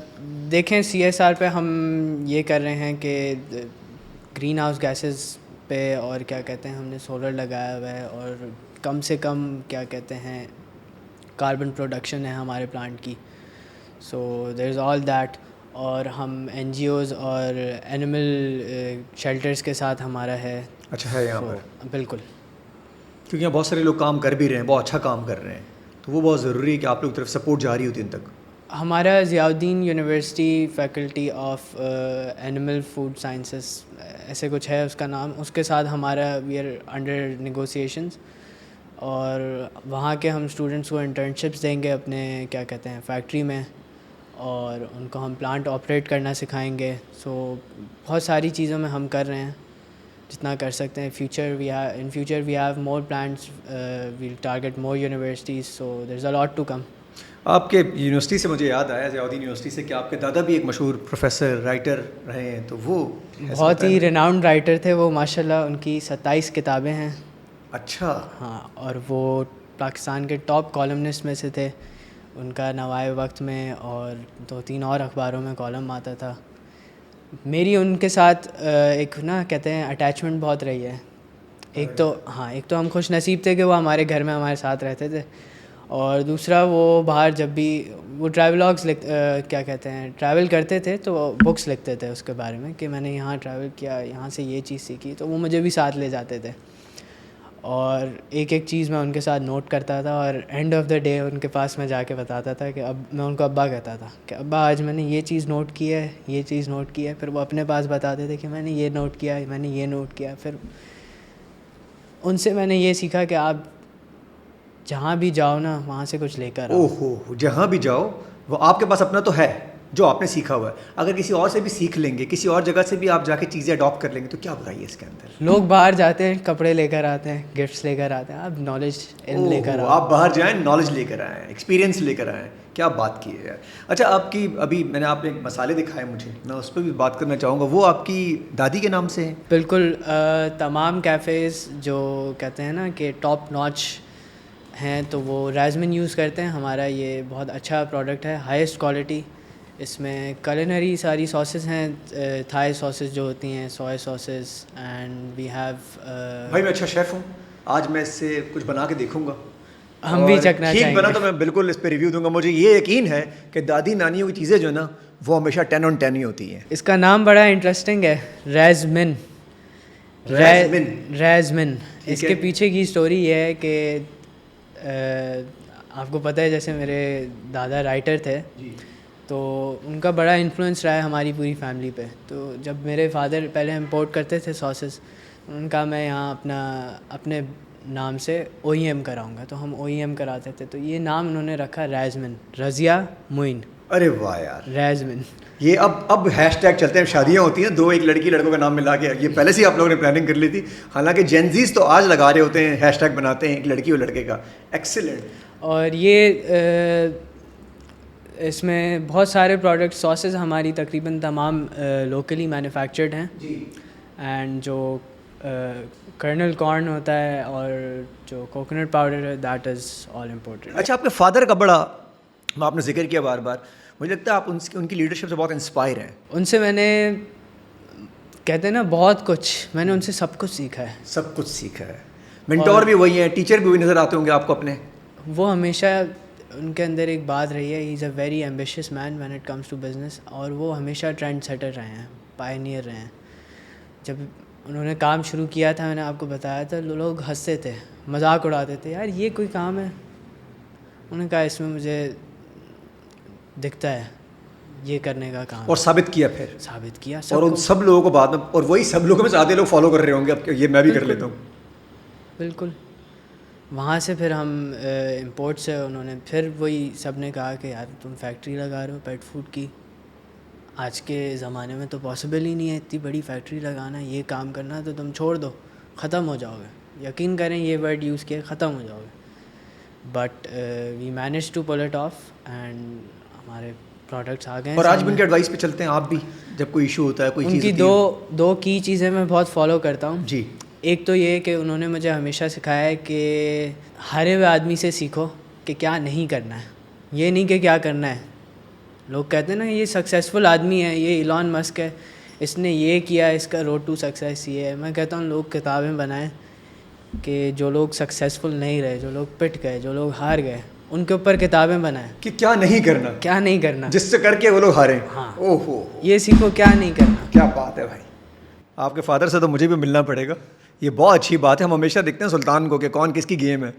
دیکھیں CSR پہ ہم یہ کر رہے ہیں کہ گرین ہاؤس گیسز پہ, اور کیا کہتے ہیں, ہم نے سولر لگایا ہوا ہے, اور کم سے کم کیا کہتے ہیں کاربن پروڈکشن ہے ہمارے پلانٹ کی. سو دیر از آل دیٹ. اور ہم NGOs اور اینیمل شیلٹرز کے ساتھ ہمارا ہے. اچھا ہے یہاں پر, بالکل, کیونکہ یہاں بہت سارے لوگ کام کر بھی رہے ہیں, بہت اچھا کام کر رہے ہیں, تو وہ بہت ضروری ہے کہ آپ لوگ کی طرف سپورٹ جاری ہوتی ہے ان تک. ہمارا ضیاء الدین university faculty of animal food sciences ایسے کچھ ہے اس کا نام, اس کے ساتھ ہمارا وی آر انڈر نیگوسیشنز, اور وہاں کے ہم اسٹوڈنٹس کو انٹرنشپس دیں گے اپنے کیا کہتے ہیں فیکٹری میں, اور ان کو ہم پلانٹ آپریٹ کرنا سکھائیں گے. سو بہت ساری چیزوں میں ہم کر رہے ہیں جتنا کر سکتے ہیں. In future we have more plants, we'll target more universities, so there is a lot to come. آپ کے یونیورسٹی سے مجھے یاد آیا, ضیاء الدین یونیورسٹی سے, کہ آپ کے دادا بھی ایک مشہور پروفیسر رائٹر رہے ہیں, تو وہ بہت ہی ریناؤنڈ رائٹر تھے وہ ماشاء اللہ. ان کی 27 کتابیں ہیں. اچھا. ہاں, اور وہ پاکستان کے ٹاپ کالمنسٹ میں سے تھے. ان کا نوائے وقت میں اور 2-3 اور اخباروں میں کالم آتا تھا. میری ان کے ساتھ ایک نا کہتے ہیں اٹیچمنٹ بہت رہی ہے. ایک تو ہم خوش نصیب تھے کہ وہ ہمارے گھر میں ہمارے ساتھ رہتے تھے, اور دوسرا وہ باہر جب بھی وہ ٹریولاگس کیا کہتے ہیں ٹریول کرتے تھے تو بکس لکھتے تھے اس کے بارے میں کہ میں نے یہاں ٹریول کیا, یہاں سے یہ چیز سیکھی, تو وہ مجھے بھی ساتھ لے جاتے تھے, اور ایک ایک چیز میں ان کے ساتھ نوٹ کرتا تھا, اور اینڈ آف دا ڈے ان کے پاس میں جا کے بتاتا تھا کہ اب میں ان کو ابا کہتا تھا کہ ابا آج میں نے یہ چیز نوٹ کی ہے, یہ چیز نوٹ کی ہے. پھر وہ اپنے پاس بتاتے تھے کہ میں نے یہ نوٹ کیا ہے, میں نے یہ نوٹ کیا. پھر ان سے میں نے یہ سیکھا کہ آپ جہاں بھی جاؤ نا وہاں سے کچھ لے کر آؤ. او ہو، جہاں بھی جاؤ وہ آپ کے پاس اپنا تو ہے جو آپ نے سیکھا ہوا ہے. اگر کسی اور سے بھی سیکھ لیں گے، کسی اور جگہ سے بھی آپ جا کے چیزیں اڈاپٹ کر لیں گے تو کیا برائی ہے اس کے اندر؟ لوگ باہر جاتے ہیں کپڑے لے کر آتے ہیں، گفٹس لے کر آتے ہیں، آپ نالج علم لے کر آؤ. آپ باہر جائیں، نالج لے کر آئیں، ایکسپیرینس لے کر آئیں. کیا بات کی ہے یار. اچھا، آپ کی ابھی میں نے آپ نے مسالے دکھائے مجھے، میں اس پہ بھی بات کرنا چاہوں گا. وہ آپ کی دادی کے نام سے ہیں؟ بالکل. تمام کیفیز جو کہتے ہیں نا کہ ٹاپ ناچ ہیں تو وہ رازمن یوز کرتے ہیں. ہمارا یہ بہت اچھا پروڈکٹ ہے، ہائیسٹ کوالٹی. اس میں کلینری ساری ساسز ہیں، تھائی ساسز جو ہوتی ہیں، سویا ساسز، اینڈ وی ہیو. بھائی میں اچھا شیف ہوں، آج میں اس سے کچھ بنا کے دیکھوں گا. ہم بھی چکھنا ٹھیک چاہیں بنا گے. تو میں بالکل اس پہ ریویو دوں گا. مجھے یہ یقین ہے کہ دادی نانیوں کی چیزیں جو ہے نا وہ ہمیشہ 10 on 10 ہی ہوتی ہیں. اس کا نام بڑا انٹرسٹنگ ہے، رازمن. رازمن. اس کے پیچھے کی اسٹوری یہ ہے کہ آپ کو پتہ ہے جیسے میرے دادا رائٹر تھے تو ان کا بڑا انفلوئنس رہا ہے ہماری پوری فیملی پہ. تو جب میرے فادر پہلے امپورٹ کرتے تھے ساسز، ان کا میں یہاں اپنے نام سے او ای ایم کراؤں گا، تو ہم او ای ایم کراتے تھے. تو یہ نام انہوں نے رکھا رازمن، رضیہ معین. ارے واہ یار، رازمن. یہ اب ہیش ٹیگ چلتے ہیں. شادیاں ہوتی ہیں دو، ایک لڑکی لڑکوں کا نام ملا کے، یہ پہلے سے ہی آپ لوگوں نے پلاننگ کر لی تھی. حالانکہ جینزیز تو آج لگا رہے ہوتے ہیں، ہیش ٹیگ بناتے ہیں ایک لڑکی اور لڑکے کا. ایکسیلنٹ. اور یہ اس میں بہت سارے پروڈکٹ ساسز ہماری تقریباً تمام لوکلی مینوفیکچرڈ ہیں. جی. اینڈ جو کرنل کارن ہوتا ہے اور جو کوکونٹ پاؤڈر ہے، دیٹ از آل امپورٹنٹ. اچھا، آپ کے فادر کا بڑا آپ نے ذکر کیا بار بار، مجھے لگتا ہے آپ ان کی لیڈرشپ سے بہت انسپائر ہیں. ان سے میں نے کہتے ہیں نا بہت کچھ، میں نے ان سے سب کچھ سیکھا ہے. سب کچھ سیکھا ہے. منٹور بھی وہی ہیں، ٹیچر بھی وہی نظر آتے ہوں گے آپ کو اپنے. وہ ہمیشہ ان کے اندر ایک بات رہی ہے، he is a very ambitious man when it comes to business. اور وہ ہمیشہ ٹرینڈ سیٹر رہے ہیں، پائنیئر رہے ہیں. جب انہوں نے کام شروع کیا تھا، میں نے آپ کو بتایا تھا، لوگ ہنستے تھے، مذاق اڑاتے تھے، یار یہ کوئی کام ہے. انہوں نے کہا اس میں مجھے دکھتا ہے یہ کرنے کا کام. اور ثابت کیا، پھر ثابت کیا. اور ان سب لوگوں کو بعد میں، اور وہی سب لوگوں میں سے آدھے لوگ فالو کر رہے ہوں گے اب کہ یہ میں بھی کر لیتا ہوں. بالکل. وہاں سے پھر ہم امپورٹ سے انہوں نے پھر وہی سب نے کہا کہ یار تم فیکٹری لگا رہے ہو پیٹ فوڈ کی، آج کے زمانے میں تو پاسبل ہی نہیں ہے اتنی بڑی فیکٹری لگانا، یہ کام کرنا، تو تم چھوڑ دو، ختم ہو جاؤ گے. یقین کریں یہ ورڈ یوز کیا، ختم ہو جاؤ گے. But we manage to pull it off and ہمارے پروڈکٹس آ گئے ہیں. اور آج بھی ان کے ایڈوائس پہ چلتے ہیں آپ بھی، جب کوئی ایشو ہوتا ہے، کوئی چیز ان کی دو کی چیزیں میں بہت فالو کرتا ہوں. جی. ایک تو یہ کہ انہوں نے مجھے ہمیشہ سکھایا ہے کہ ہارے ہوئے آدمی سے سیکھو کہ کیا نہیں کرنا ہے، یہ نہیں کہ کیا کرنا ہے. لوگ کہتے ہیں نا یہ سکسیزفل آدمی ہے، یہ ایلان مسک ہے، اس نے یہ کیا، اس کا روڈ ٹو سکسیس یہ ہے. میں کہتا ہوں لوگ کتابیں بنائیں کہ جو لوگ سکسیزفل نہیں رہے، جو لوگ پٹ گئے، جو لوگ ہار گئے، ان کے اوپر کتابیں بنائیں کہ کیا نہیں کرنا، کیا نہیں کرنا، جس سے کر کے وہ لوگ ہارے. ہاں، او ہو، یہ سیکھو کیا نہیں کرنا. کیا بات ہے بھائی. آپ کے فادر سے تو مجھے بھی ملنا پڑے گا. یہ بہت اچھی بات ہے. ہم ہمیشہ دیکھتے ہیں سلطان کو کہ کون کس کی گیم ہے،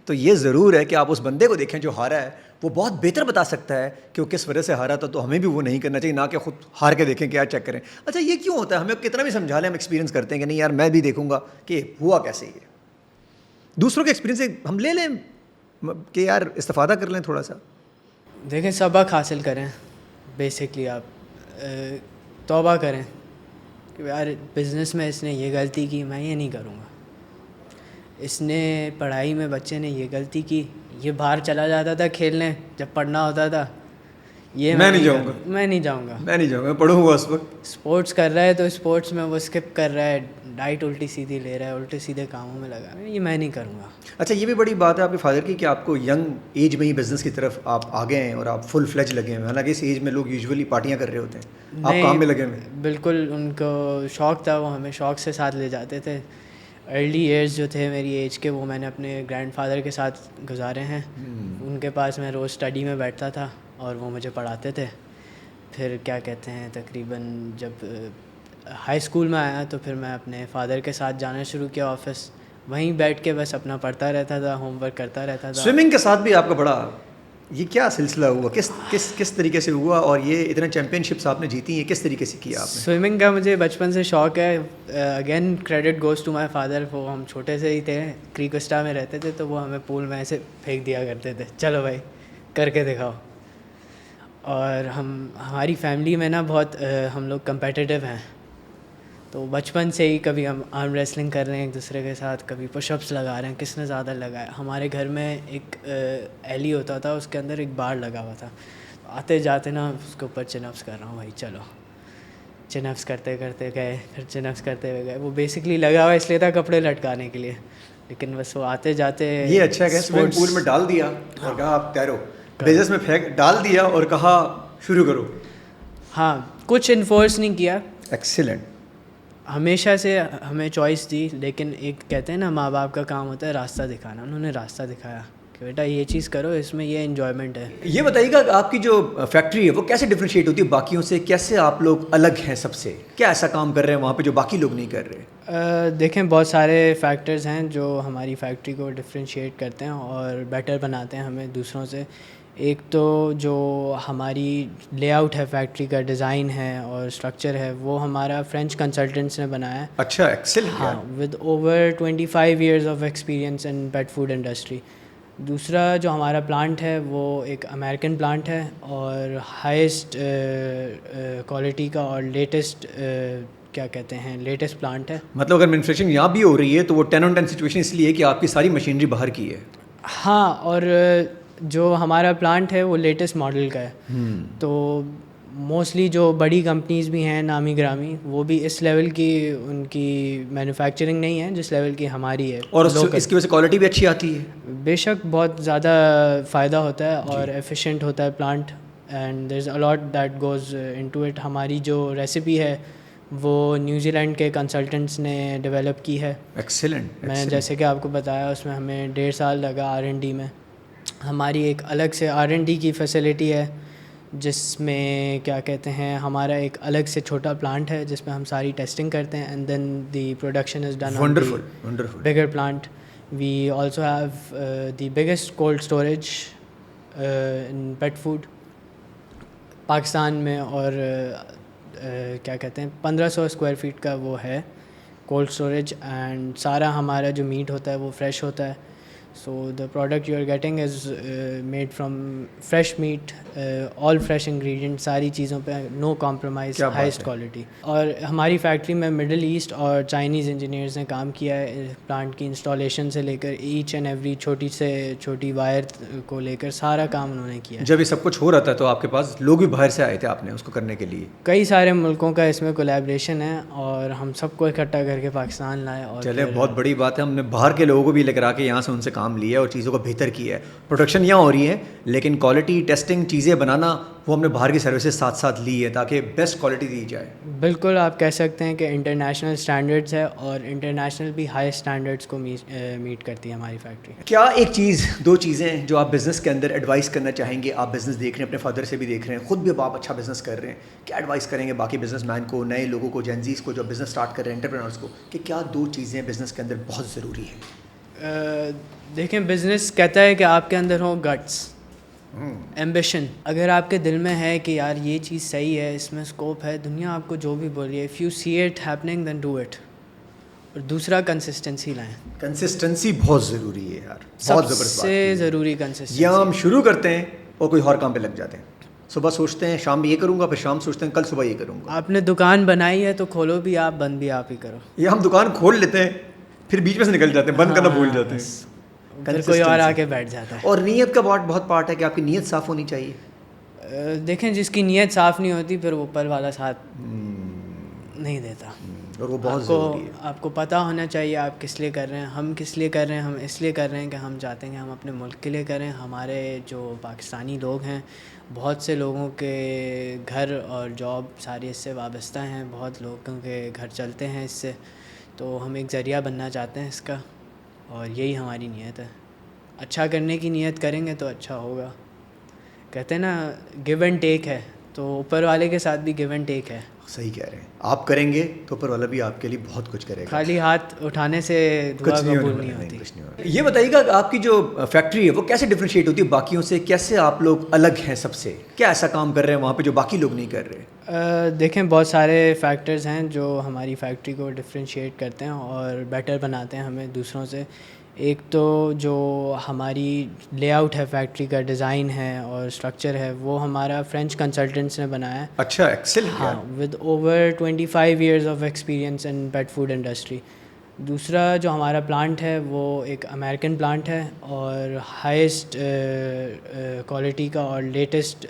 تو یہ ضرور ہے کہ آپ اس بندے کو دیکھیں جو ہارا ہے، وہ بہت بہتر بتا سکتا ہے کہ وہ کس وجہ سے ہارا تھا. تو ہمیں بھی وہ نہیں کرنا چاہیے، نہ کہ خود ہار کے دیکھیں کیا چیک کریں. اچھا، یہ کیوں ہوتا ہے؟ ہمیں کتنا بھی سمجھا لیں، ہم ایکسپیرینس کرتے ہیں کہ نہیں یار میں بھی دیکھوں گا کہ ہوا کیسے یہ. دوسروں کے ایکسپیرینس ہم لے لیں کہ یار استفادہ کر لیں تھوڑا سا. دیکھیں سبق حاصل کریں. بیسکلی آپ توبہ کریں کہ یار بزنس میں اس نے یہ غلطی کی، میں یہ نہیں کروں گا. اس نے پڑھائی میں بچے نے یہ غلطی کی، یہ باہر چلا جاتا تھا کھیلنے جب پڑھنا ہوتا تھا، یہ میں نہیں جاؤں گا، میں نہیں جاؤں گا، میں نہیں جاؤں گا، میں پڑھوں گا اس وقت. اسپورٹس کر رہا ہے تو اسپورٹس میں وہ اسکپ کر رہا ہے، ڈائٹ الٹی سیدھی لے رہا ہے، الٹے سیدھے کاموں میں لگا رہا ہے، یہ میں نہیں کروں گا. اچھا، یہ بھی بڑی بات ہے آپ کے فادر کی کہ آپ کو ینگ ایج میں ہی بزنس کی طرف آپ آگے ہیں اور آپ فل فلیج لگے ہیں. حالانکہ اس ایج میں لوگ یوزولی پارٹیاں کر رہے ہوتے ہیں، آپ کام میں لگے ہوئے ہیں. بالکل، ان کو شوق تھا، وہ ہمیں شوق سے ساتھ لے جاتے تھے. ارلی ایئرز جو تھے میری ایج کے، وہ میں نے اپنے گرینڈ فادر کے ساتھ گزارے ہیں. ان کے پاس میں روز اسٹڈی میں بیٹھتا تھا اور وہ مجھے پڑھاتے تھے. پھر کیا کہتے ہیں تقریباً جب ہائی اسکول میں آیا تو پھر میں اپنے فادر کے ساتھ جانا شروع کیا آفس. وہیں بیٹھ کے بس اپنا پڑھتا رہتا تھا، ہوم ورک کرتا رہتا تھا. سوئمنگ کے ساتھ بھی آپ کا بڑا یہ کیا سلسلہ ہوا, کس طریقے سے ہوا, اور یہ اتنا چیمپئن شپس آپ نے جیتی ہیں, کس طریقے سے کیا آپ نے؟ سوئمنگ کا مجھے بچپن سے شوق ہے. Again credit goes to my father. وہ ہم چھوٹے سے ہی تھے, کریکسٹا میں رہتے تھے, تو وہ ہمیں پول میں ایسے پھینک دیا کرتے تھے, چلو بھائی کر کے دکھاؤ. اور ہماری فیملی میں نا بہت ہم لوگ کمپیٹیٹیو ہیں, تو بچپن سے ہی کبھی ہم آرم ریسلنگ کر رہے ہیں ایک دوسرے کے ساتھ, کبھی پش اپس لگا رہے ہیں, کس نے زیادہ لگایا. ہمارے گھر میں ایک ایلی ہوتا تھا, اس کے اندر ایک بار لگا ہوا تھا, آتے جاتے نا اس کے اوپر چن اپس کر رہا ہوں, بھائی چلو چن اپس کرتے کرتے گئے, پھر چن اپس کرتے ہوئے گئے. وہ بیسکلی لگا ہوا اس لیے تھا کپڑے لٹکانے کے لیے, لیکن بس وہ آتے جاتے. یہ اچھا کہ سوئمنگ پول میں ڈال دیا اور کہا آپ تیرو, بزنس میں پھینک ڈال دیا اور کہا شروع کرو. ہاں, کچھ انفورس نہیں کیا. ایکسیلنٹ. ہمیشہ سے ہمیں چوائس دی, لیکن ایک کہتے ہیں نا ماں باپ کا کام ہوتا ہے راستہ دکھانا. انہوں نے راستہ دکھایا کہ بیٹا یہ چیز کرو, اس میں یہ انجوائمنٹ ہے. یہ بتائیے گا آپ کی جو فیکٹری ہے وہ کیسے ڈفرینشیٹ ہوتی ہے باقیوں سے, کیسے آپ لوگ الگ ہیں سب سے, کیا ایسا کام کر رہے ہیں وہاں پہ جو باقی لوگ نہیں کر رہے؟ دیکھیں بہت سارے فیکٹرز ہیں جو ہماری فیکٹری کو ڈفرینشیٹ کرتے ہیں اور بیٹر بناتے ہیں ہمیں دوسروں سے. ایک تو جو ہماری لے آؤٹ ہے فیکٹری کا, ڈیزائن ہے اور اسٹرکچر ہے, وہ ہمارا فرینچ کنسلٹنٹس نے بنایا ہے. اچھا, ایکسلنٹ. ہاں, with over 25 years of experience in pet food industry. دوسرا جو ہمارا پلانٹ ہے وہ ایک امریکن پلانٹ ہے اور ہائیسٹ کوالٹی کا اور لیٹسٹ کیا کہتے ہیں لیٹسٹ پلانٹ ہے. مطلب اگر مینوفیکچرنگ یہاں بھی ہو رہی ہے تو وہ 10/10 سچویشن اس لیے کہ آپ کی ساری مشینری باہر کی ہے. ہاں, اور جو ہمارا پلانٹ ہے وہ لیٹسٹ ماڈل کا ہے, تو موسٹلی جو بڑی کمپنیز بھی ہیں نامی گرامی, وہ بھی اس لیول کی ان کی مینوفیکچرنگ نہیں ہے جس لیول کی ہماری ہے. اور اس کی وجہ سے کوالٹی بھی اچھی آتی ہے. بے شک بہت زیادہ فائدہ ہوتا ہے اور ایفیشینٹ ہوتا ہے plant, and there is a lot that goes into it. ہماری جو ریسیپی ہے وہ نیوزی لینڈ کے کنسلٹنٹس نے ڈیولپ کی ہے. ایکسیلنٹ. میں نے جیسے کہ آپ کو بتایا اس میں ہمیں 1.5 سال لگا R&D میں. ہماری ایک الگ سے R&D کی فیسلٹی ہے جس میں کیا کہتے ہیں ہمارا ایک الگ سے چھوٹا پلانٹ ہے جس میں ہم ساری ٹیسٹنگ کرتے ہیں, and then the production is done on the bigger plant. We also have the biggest cold storage in pet food Pakistan میں, اور کیا کہتے ہیں 1500 اسکوائر فیٹ کا وہ ہے کولڈ اسٹوریج, اینڈ سارا ہمارا جو میٹ ہوتا ہے وہ فریش ہوتا ہے. So the product you are getting is made from fresh meat, all fresh ingredient, ساری چیزوں پہ نو کمپرومائز, ہائیسٹ کوالٹی. اور ہماری فیکٹری میں مڈل ایسٹ اور چائنیز انجینئرز نے کام کیا ہے پلانٹ کی انسٹالیشن سے لے کر ایچ اینڈ ایوری چھوٹی سے چھوٹی وائر کو لے کر سارا کام انہوں نے کیا. جب یہ سب کچھ ہو رہا تھا تو آپ کے پاس لوگ بھی باہر سے آئے تھے آپ نے اس کو کرنے کے لیے؟ کئی سارے ملکوں کا اس میں کولیبریشن ہے اور ہم سب کو اکٹھا کر کے پاکستان لائے. اور چلے بہت بڑی بات ہے, ہم نے باہر کے لوگوں کو بھی لے کر آ کے یہاں سے ان سے کام لیا اور چیزوں کو بہتر کیا ہے. پروڈکشن یہاں ہو رہی ہے لیکن کوالٹی ٹیسٹنگ چیزیں بنانا وہ ہم نے باہر کی سروسز ساتھ ساتھ لی ہے تاکہ بیسٹ کوالٹی دی جائے. بالکل, آپ کہہ سکتے ہیں کہ انٹرنیشنل اسٹینڈرڈس ہے اور انٹرنیشنل بھی ہائی اسٹینڈرڈس کو میٹ کرتی ہے ہماری فیکٹری. کیا ایک چیز, 2 چیزیں جو آپ بزنس کے اندر ایڈوائز کرنا چاہیں گے؟ آپ بزنس دیکھ رہے ہیں, اپنے فادر سے بھی دیکھ رہے ہیں, خود بھی اب آپ اچھا بزنس کر رہے ہیں, کیا ایڈوائز کریں گے باقی بزنس مین کو, نئے لوگوں کو, جینزیز کو جو بزنس اسٹارٹ کر رہے ہیں, انٹرپرینورس کو, کہ کیا 2 چیزیں بزنس کے اندر بہت ضروری ہیں؟ دیکھیں, بزنس کہتا ہے کہ آپ کے اندر ہو گٹس, ایمبیشن. اگر آپ کے دل میں ہے کہ یار یہ چیز صحیح ہے, اس میں اسکوپ ہے, دنیا آپ کو جو بھی بولیے, if you see it happening then do it. اور دوسرا کنسسٹنسی لائیں. کنسسٹنسی بہت ضروری ہے یار, بہت زبردست بات سے ضروری کنسسٹنسی. یا ہم شروع کرتے ہیں اور کوئی اور کام پہ لگ جاتے ہیں, صبح سوچتے ہیں شام میں یہ کروں گا, پھر شام سوچتے ہیں کل صبح یہ کروں گا. آپ نے دکان بنائی ہے تو کھولو بھی آپ, بند بھی آپ ہی کرو. یا ہم دکان کھول لیتے ہیں پھر بیچ میں سے نکل جاتے ہیں, بند کرنا بھول جاتے ہیں, پھر کوئی اور آ کے بیٹھ جاتا ہے. اور نیت کا بہت پارٹ ہے کہ آپ کی نیت صاف ہونی چاہیے. دیکھیں, جس کی نیت صاف نہیں ہوتی پھر اوپر والا ساتھ نہیں دیتا. اور وہ بہت ضروری ہے. آپ کو پتہ ہونا چاہیے آپ کس لیے کر رہے ہیں. ہم کس لیے کر رہے ہیں؟ ہم اس لیے کر رہے ہیں کہ ہم چاہتے ہیں کہ ہم اپنے ملک کے لیے کریں. ہمارے جو پاکستانی لوگ ہیں, بہت سے لوگوں کے گھر اور جاب ساری اس سے وابستہ ہیں, بہت لوگوں کے گھر چلتے ہیں اس سے, تو ہم ایک ذریعہ بننا چاہتے ہیں اس کا, اور یہی ہماری نیت ہے. اچھا کرنے کی نیت کریں گے تو اچھا ہوگا. کہتے ہیں نا گیو اینڈ ٹیک ہے, تو اوپر والے کے ساتھ بھی گیو اینڈ ٹیک ہے. صحیح کہہ رہے ہیں, آپ کریں گے تو اوپر والا بھی آپ کے لیے بہت کچھ کرے گا. خالی ہاتھ اٹھانے سے دعا قبول نہیں ہوتی. یہ بتائیے گا آپ کی جو فیکٹری ہے وہ کیسے ڈفرینشیٹ ہوتی ہے باقیوں سے, کیسے آپ لوگ الگ ہیں سب سے, کیا ایسا کام کر رہے ہیں وہاں پہ جو باقی لوگ نہیں کر رہے؟ دیکھیں بہت سارے فیکٹرز ہیں جو ہماری فیکٹری کو ڈفرینشیٹ کرتے ہیں اور بیٹر بناتے ہیں ہمیں دوسروں سے. ایک تو جو ہماری لے آؤٹ ہے فیکٹری کا, ڈیزائن ہے اور اسٹرکچر ہے, وہ ہمارا فرینچ کنسلٹنٹس نے بنایا ہے. اچھا, ایکسلنٹ. ہاں, with over 25 years of experience in pet food industry. دوسرا جو ہمارا پلانٹ ہے وہ ایک امریکن پلانٹ ہے اور ہائیسٹ کوالٹی کا اور لیٹسٹ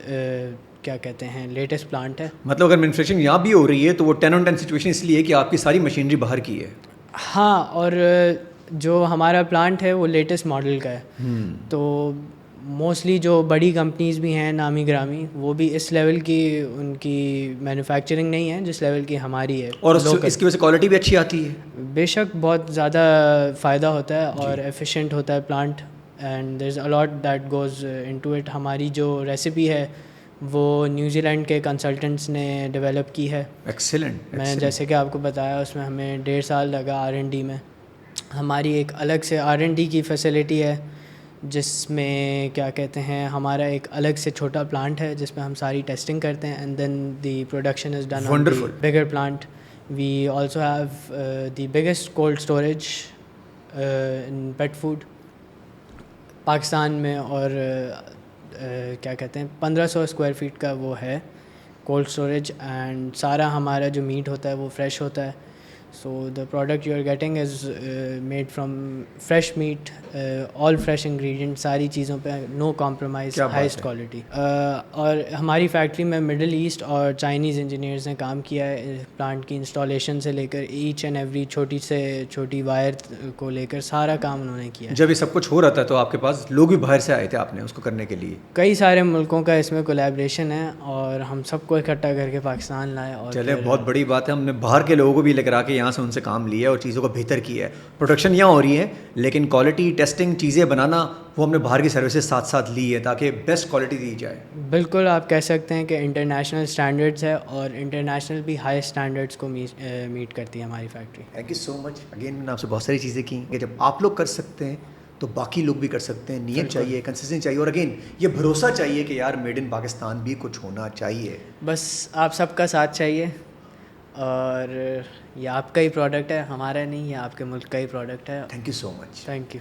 کیا کہتے ہیں لیٹسٹ پلانٹ ہے. مطلب اگر مینوفیکچرنگ یہاں بھی ہو رہی ہے تو وہ 10/10 سچویشن اس لیے کہ آپ کی ساری مشینری باہر کی ہے. ہاں, اور جو ہمارا پلانٹ ہے وہ لیٹسٹ ماڈل کا ہے. تو موسٹلی جو بڑی کمپنیز بھی ہیں نامی گرامی, وہ بھی اس لیول کی ان کی مینوفیکچرنگ نہیں ہے جس لیول کی ہماری ہے. اور اس کی وجہ سے کوالٹی بھی اچھی آتی ہے. بے شک بہت زیادہ فائدہ ہوتا ہے اور ایفیشینٹ ہوتا ہے plant, and there is a lot that goes into it. ہماری جو ریسیپی ہے وہ نیوزی لینڈ کے کنسلٹنٹس نے ڈیولپ کی ہے. ایکسلنٹ. میں جیسے کہ آپ کو بتایا اس میں ہمیں 1.5 سال لگا R&D میں. ہماری ایک الگ سے R&D کی فیسلٹی ہے جس میں کیا کہتے ہیں ہمارا ایک الگ سے چھوٹا پلانٹ ہے جس میں ہم ساری ٹیسٹنگ کرتے ہیں, and then the production is done on the bigger plant. We also have the biggest cold storage in pet food Pakistan میں, اور کیا کہتے ہیں 1500 اسکوائر فیٹ کا وہ ہے کولڈ اسٹوریج, اینڈ سارا ہمارا جو میٹ ہوتا ہے وہ فریش ہوتا ہے. So the product you are getting is made from fresh meat, all fresh ingredient, ساری چیزوں پہ نو کمپرومائز, ہائیسٹ کوالٹی. اور ہماری فیکٹری میں مڈل ایسٹ اور چائنیز انجینئرز نے کام کیا ہے پلانٹ کی انسٹالیشن سے لے کر ایچ اینڈ ایوری چھوٹی سے چھوٹی وائر کو لے کر سارا کام انہوں نے کیا. جب یہ سب کچھ ہو رہا تھا تو آپ کے پاس لوگ بھی باہر سے آئے تھے آپ نے اس کو کرنے کے لیے؟ کئی سارے ملکوں کا اس میں کولیبریشن ہے اور ہم سب کو اکٹھا کر کے پاکستان لائے. اور چلے بہت بڑی بات ہے, ہم نے باہر کے لوگوں کو بھی لے کر آ کے یہاں سے ان سے کام لیا اور چیزوں کو بہتر کیا ہے. پروڈکشن یہاں ہو رہی ہے لیکن کوالٹی ٹیسٹنگ چیزیں بنانا وہ ہم نے باہر کی سروسز ساتھ ساتھ لی ہے تاکہ بیسٹ کوالٹی دی جائے. بالکل, آپ کہہ سکتے ہیں کہ انٹرنیشنل اسٹینڈرڈس ہے اور انٹرنیشنل بھی ہائی اسٹینڈرڈس کو میٹ کرتی ہے ہماری factory. Thank you so much. Again میں نے آپ سے بہت ساری چیزیں کی کہ جب آپ لوگ کر سکتے ہیں تو باقی لوگ بھی کر سکتے ہیں. نیت چاہیے, کنسسٹنسی چاہیے, اور اگین یہ بھروسہ چاہیے کہ یار میڈ ان پاکستان بھی کچھ ہونا چاہیے. بس آپ سب کا ساتھ چاہیے, اور یہ آپ کا ہی پروڈکٹ ہے, ہمارا نہیں, یہ آپ کے ملک کا ہی پروڈکٹ ہے. Thank you so much. Thank you.